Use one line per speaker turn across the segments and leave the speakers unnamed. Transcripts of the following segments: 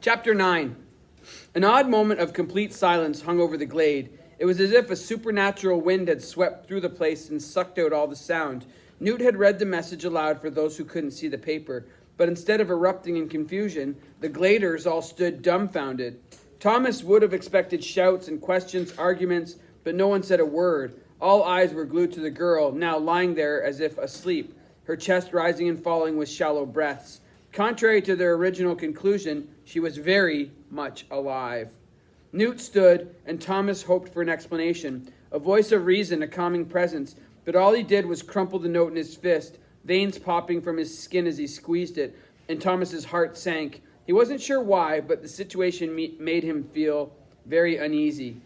Chapter 9. An odd moment of complete silence hung over the glade. It was as if a supernatural wind had swept through the place and sucked out all the sound. Newt had read the message aloud for those who couldn't see the paper, but instead of erupting in confusion, the gladers all stood dumbfounded. Thomas would have expected shouts and questions, arguments, but no one said a word. All eyes were glued to the girl, now lying there as if asleep, her chest rising and falling with shallow breaths. Contrary to their original conclusion, she was very much alive. Newt stood, and Thomas hoped for an explanation, a voice of reason, a calming presence, but all he did was crumple the note in his fist, veins popping from his skin as he squeezed it, and Thomas's heart sank. He wasn't sure why, but the situation made him feel very uneasy.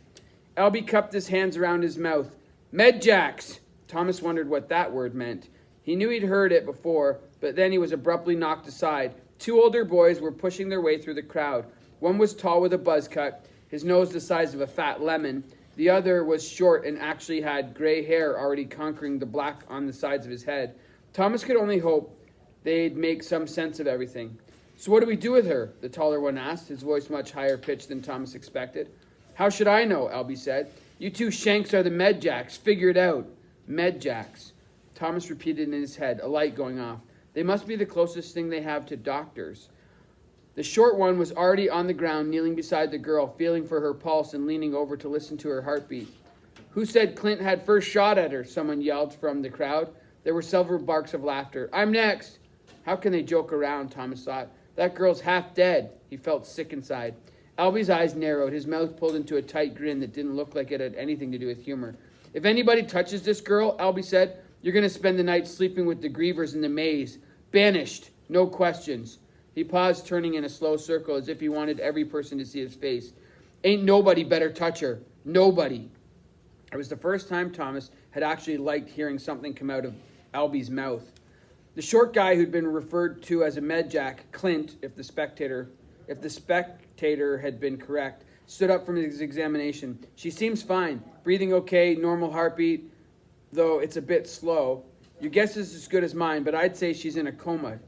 Albie cupped his hands around his mouth. Medjax! Thomas wondered what that word meant. He knew he'd heard it before, but then he was abruptly knocked aside. Two older boys were pushing their way through the crowd. One was tall with a buzz cut, his nose the size of a fat lemon. The other was short and actually had gray hair already conquering the black on the sides of his head. Thomas could only hope they'd make some sense of everything. So what do we do with her? The taller one asked, his voice much higher pitched than Thomas expected. How should I know? Albie said. You two shanks are the Medjacks. Figure it out. Medjacks. Thomas repeated in his head, a light going off. They must be the closest thing they have to doctors. The short one was already on the ground, kneeling beside the girl, feeling for her pulse and leaning over to listen to her heartbeat. Who said Clint had first shot at her? Someone yelled from the crowd. There were several barks of laughter. I'm next. How can they joke around, Thomas thought. That girl's half dead. He felt sick inside. Albie's eyes narrowed, his mouth pulled into a tight grin that didn't look like it had anything to do with humor. If anybody touches this girl, Albie said, you're going to spend the night sleeping with the grievers in the maze. Banished. No questions. He paused, turning in a slow circle as if he wanted every person to see his face. Ain't nobody better touch her. Nobody. It was the first time Thomas had actually liked hearing something come out of Albie's mouth. The short guy who'd been referred to as a Medjack, Clint, if the spectator had been correct, stood up from his examination. She seems fine. Breathing okay, normal heartbeat, though it's a bit slow. Your guess is as good as mine, but I'd say she's in a coma.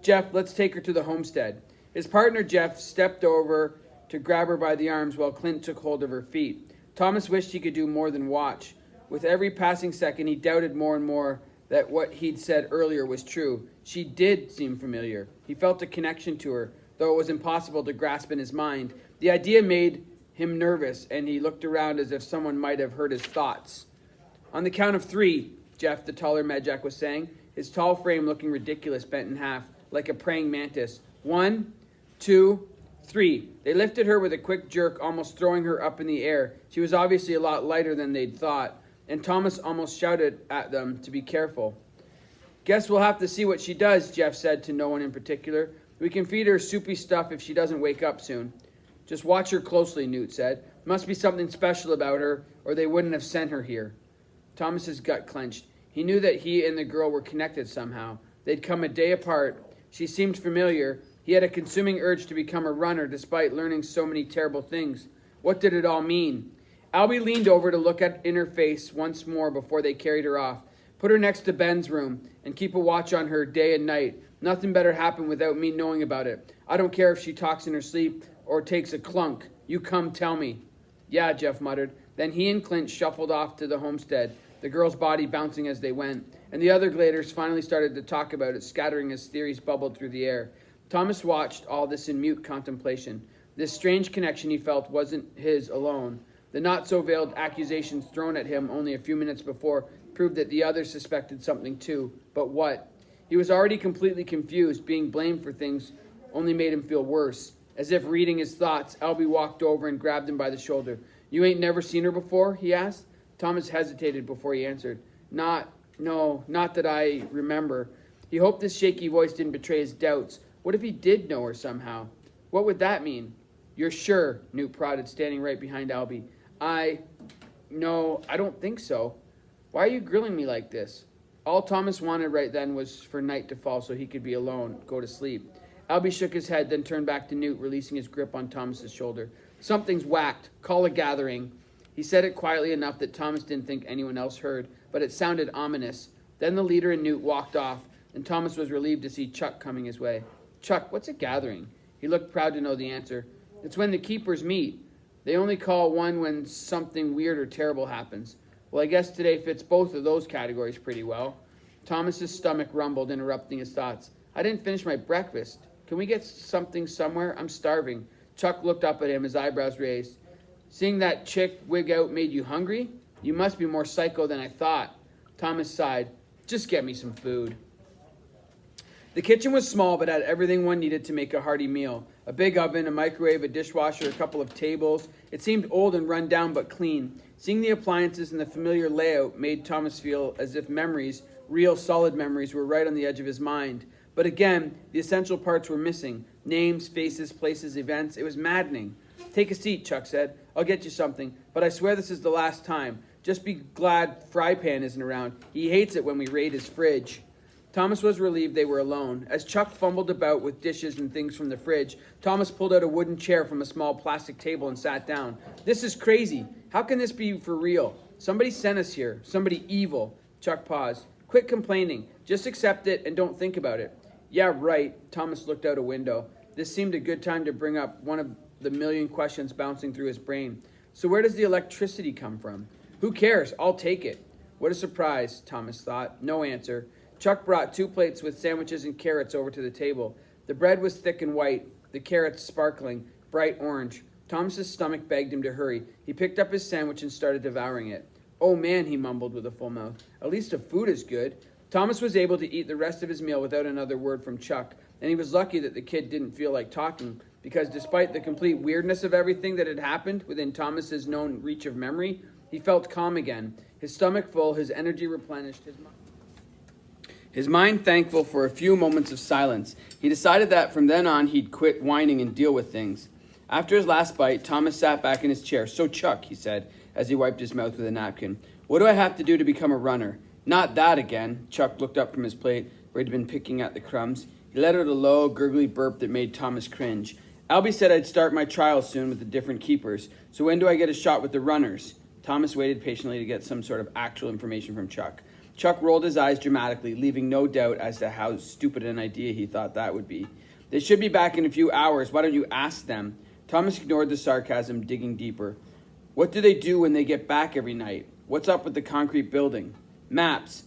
Jeff, let's take her to the homestead. His partner, Jeff, stepped over to grab her by the arms while Clint took hold of her feet. Thomas wished he could do more than watch. With every passing second, he doubted more and more that what he'd said earlier was true. She did seem familiar. He felt a connection to her, though it was impossible to grasp in his mind. The idea made him nervous, and he looked around as if someone might have heard his thoughts. On the count of 3, Jeff, the taller Medjack, was saying, his tall frame looking ridiculous, bent in half, like a praying mantis. 1, 2, 3. They lifted her with a quick jerk, almost throwing her up in the air. She was obviously a lot lighter than they'd thought, and Thomas almost shouted at them to be careful. Guess we'll have to see what she does, Jeff said to no one in particular. We can feed her soupy stuff if she doesn't wake up soon. Just watch her closely, Newt said. Must be something special about her, or they wouldn't have sent her here. Thomas's gut clenched. He knew that he and the girl were connected somehow. They'd come a day apart. She seemed familiar. He had a consuming urge to become a runner despite learning so many terrible things. What did it all mean? Albie leaned over to look in her face once more before they carried her off. Put her next to Ben's room and keep a watch on her day and night. Nothing better happened without me knowing about it. I don't care if she talks in her sleep or takes a clunk. You come tell me. Yeah, Jeff muttered. Then he and Clint shuffled off to the homestead, the girl's body bouncing as they went, and the other gladers finally started to talk about it, scattering as theories bubbled through the air. Thomas watched all this in mute contemplation. This strange connection he felt wasn't his alone. The not-so-veiled accusations thrown at him only a few minutes before proved that the others suspected something too. But what? He was already completely confused. Being blamed for things only made him feel worse. As if reading his thoughts, Albie walked over and grabbed him by the shoulder. You ain't never seen her before? He asked. Thomas hesitated before he answered. Not that I remember. He hoped his shaky voice didn't betray his doubts. What if he did know her somehow? What would that mean? You're sure? Newt prodded, standing right behind Albie. No, I don't think so. Why are you grilling me like this? All Thomas wanted right then was for night to fall so he could be alone, go to sleep. Albie shook his head, then turned back to Newt, releasing his grip on Thomas's shoulder. Something's whacked. Call a gathering. He said it quietly enough that Thomas didn't think anyone else heard, but it sounded ominous. Then the leader and Newt walked off, and Thomas was relieved to see Chuck coming his way. Chuck, what's a gathering? He looked proud to know the answer. It's when the keepers meet. They only call one when something weird or terrible happens. Well, I guess today fits both of those categories pretty well. Thomas's stomach rumbled, interrupting his thoughts. I didn't finish my breakfast. Can we get something somewhere? I'm starving. Chuck looked up at him, his eyebrows raised. Seeing that chick wig out made you hungry? You must be more psycho than I thought. Thomas sighed. Just get me some food. The kitchen was small, but had everything one needed to make a hearty meal. A big oven, a microwave, a dishwasher, a couple of tables. It seemed old and run down, but clean. Seeing the appliances and the familiar layout made Thomas feel as if memories, real solid memories, were right on the edge of his mind. But again, the essential parts were missing. Names, faces, places, events. It was maddening. Take a seat, Chuck said. I'll get you something, but I swear this is the last time. Just be glad Fry Pan isn't around. He hates it when we raid his fridge. Thomas was relieved they were alone. As Chuck fumbled about with dishes and things from the fridge, Thomas pulled out a wooden chair from a small plastic table and sat down. This is crazy. How can this be for real? Somebody sent us here. Somebody evil. Chuck paused. Quit complaining. Just accept it and don't think about it. Yeah, right. Thomas looked out a window. This seemed a good time to bring up one of the million questions bouncing through his brain. So where does the electricity come from? Who cares? I'll take it. What a surprise, Thomas thought. No answer. Chuck brought 2 plates with sandwiches and carrots over to the table. The bread was thick and white, the carrots sparkling, bright orange. Thomas's stomach begged him to hurry. He picked up his sandwich and started devouring it. Oh man, he mumbled with a full mouth. At least the food is good. Thomas was able to eat the rest of his meal without another word from Chuck, and he was lucky that the kid didn't feel like talking, because despite the complete weirdness of everything that had happened within Thomas's known reach of memory, he felt calm again, his stomach full, his energy replenished, his mind thankful for a few moments of silence. He decided that from then on he'd quit whining and deal with things. After his last bite, Thomas sat back in his chair. So Chuck, he said, as he wiped his mouth with a napkin, what do I have to do to become a runner? Not that again. Chuck looked up from his plate, where he'd been picking at the crumbs. He let out a low, gurgly burp that made Thomas cringe. Albie said I'd start my trials soon with the different keepers. So when do I get a shot with the runners? Thomas waited patiently to get some sort of actual information from Chuck. Chuck rolled his eyes dramatically, leaving no doubt as to how stupid an idea he thought that would be. They should be back in a few hours. Why don't you ask them? Thomas ignored the sarcasm, digging deeper. What do they do when they get back every night? What's up with the concrete building? Maps.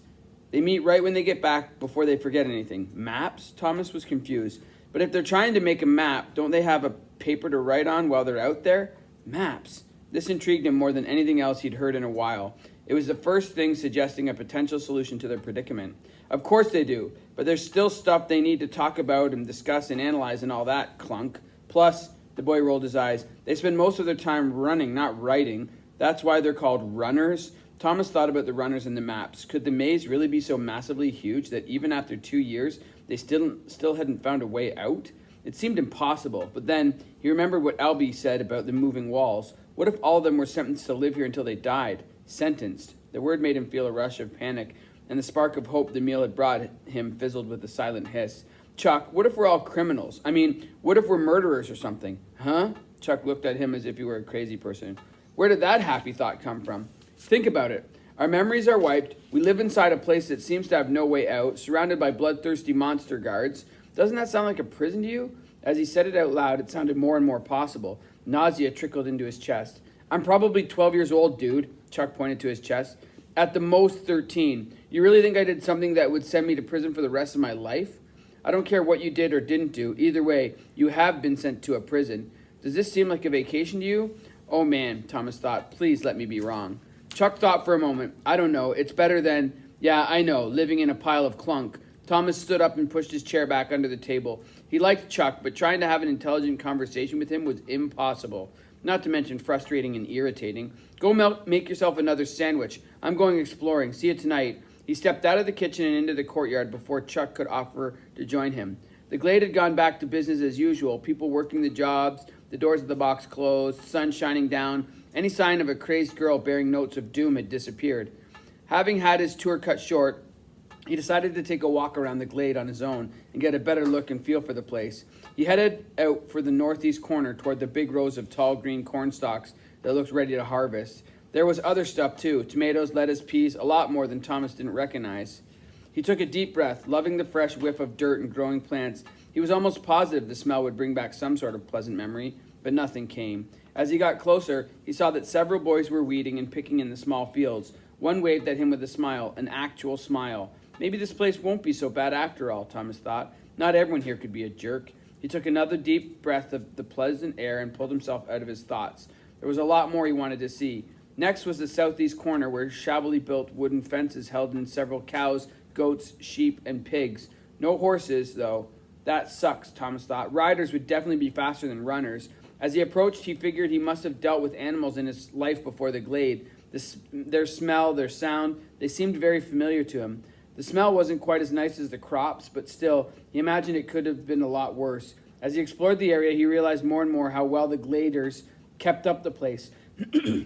They meet right when they get back before they forget anything. Maps? Thomas was confused. But if they're trying to make a map, don't they have a paper to write on while they're out there? Maps. This intrigued him more than anything else he'd heard in a while. It was the first thing suggesting a potential solution to their predicament. Of course they do, but there's still stuff they need to talk about and discuss and analyze and all that clunk. Plus, the boy rolled his eyes, they spend most of their time running, not writing. That's why they're called runners. Thomas thought about the runners and the maps. Could the maze really be so massively huge that even after 2 years, they still hadn't found a way out? It seemed impossible, but then he remembered what Albie said about the moving walls. What if all of them were sentenced to live here until they died? Sentenced. The word made him feel a rush of panic, and the spark of hope the meal had brought him fizzled with a silent hiss. Chuck, what if we're all criminals? What if we're murderers or something? Huh? Chuck looked at him as if he were a crazy person. Where did that happy thought come from? Think about it. Our memories are wiped. We live inside a place that seems to have no way out, surrounded by bloodthirsty monster guards. Doesn't that sound like a prison to you? As he said it out loud, it sounded more and more possible. Nausea trickled into his chest. I'm probably 12 years old, dude. Chuck pointed to his chest. At the most 13. You really think I did something that would send me to prison for the rest of my life? I don't care what you did or didn't do. Either way, you have been sent to a prison. Does this seem like a vacation to you? Oh man, Thomas thought. Please let me be wrong. Chuck thought for a moment. I don't know. It's better than, yeah, I know, living in a pile of clunk. Thomas stood up and pushed his chair back under the table. He liked Chuck, but trying to have an intelligent conversation with him was impossible. Not to mention frustrating and irritating. Go make yourself another sandwich. I'm going exploring. See you tonight. He stepped out of the kitchen and into the courtyard before Chuck could offer to join him. The glade had gone back to business as usual. People working the jobs, the doors of the box closed, sun shining down. Any sign of a crazed girl bearing notes of doom had disappeared. Having had his tour cut short, he decided to take a walk around the glade on his own and get a better look and feel for the place. He headed out for the northeast corner toward the big rows of tall green corn stalks that looked ready to harvest. There was other stuff too, tomatoes, lettuce, peas, a lot more than Thomas didn't recognize. He took a deep breath, loving the fresh whiff of dirt and growing plants He was almost positive the smell would bring back some sort of pleasant memory, but nothing came. As he got closer, he saw that several boys were weeding and picking in the small fields. One waved at him with a smile, an actual smile. Maybe this place won't be so bad after all, Thomas thought. Not everyone here could be a jerk. He took another deep breath of the pleasant air and pulled himself out of his thoughts. There was a lot more he wanted to see. Next was the southeast corner where shabbily built wooden fences held in several cows, goats, sheep, and pigs. No horses, though. That sucks, Thomas thought. Riders would definitely be faster than runners. As he approached, he figured he must have dealt with animals in his life before the glade. Their smell, their sound, they seemed very familiar to him. The smell wasn't quite as nice as the crops, but still, he imagined it could have been a lot worse. As he explored the area, he realized more and more how well the gladers kept up the place,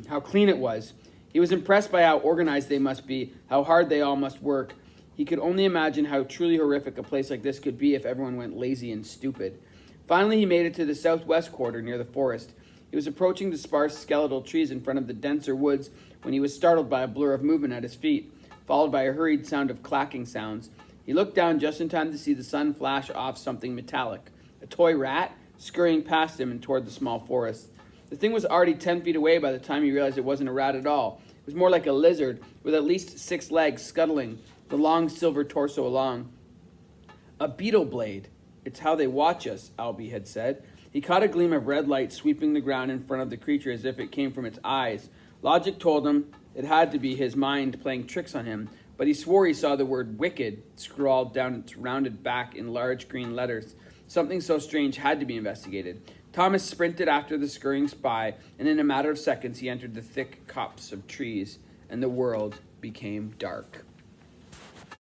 how clean it was. He was impressed by how organized they must be, how hard they all must work. He could only imagine how truly horrific a place like this could be if everyone went lazy and stupid. Finally, he made it to the southwest quarter near the forest. He was approaching the sparse skeletal trees in front of the denser woods when he was startled by a blur of movement at his feet, followed by a hurried sound of clacking sounds. He looked down just in time to see the sun flash off something metallic, a toy rat, scurrying past him and toward the small forest. The thing was already 10 feet away by the time he realized it wasn't a rat at all. It was more like a lizard, with at least 6 legs scuttling, the long silver torso along. A beetle blade. It's how they watch us, Albie had said. He caught a gleam of red light sweeping the ground in front of the creature as if it came from its eyes. Logic told him it had to be his mind playing tricks on him, but he swore he saw the word wicked scrawled down its rounded back in large green letters. Something so strange had to be investigated. Thomas sprinted after the scurrying spy, and in a matter of seconds he entered the thick copse of trees, and the world became dark.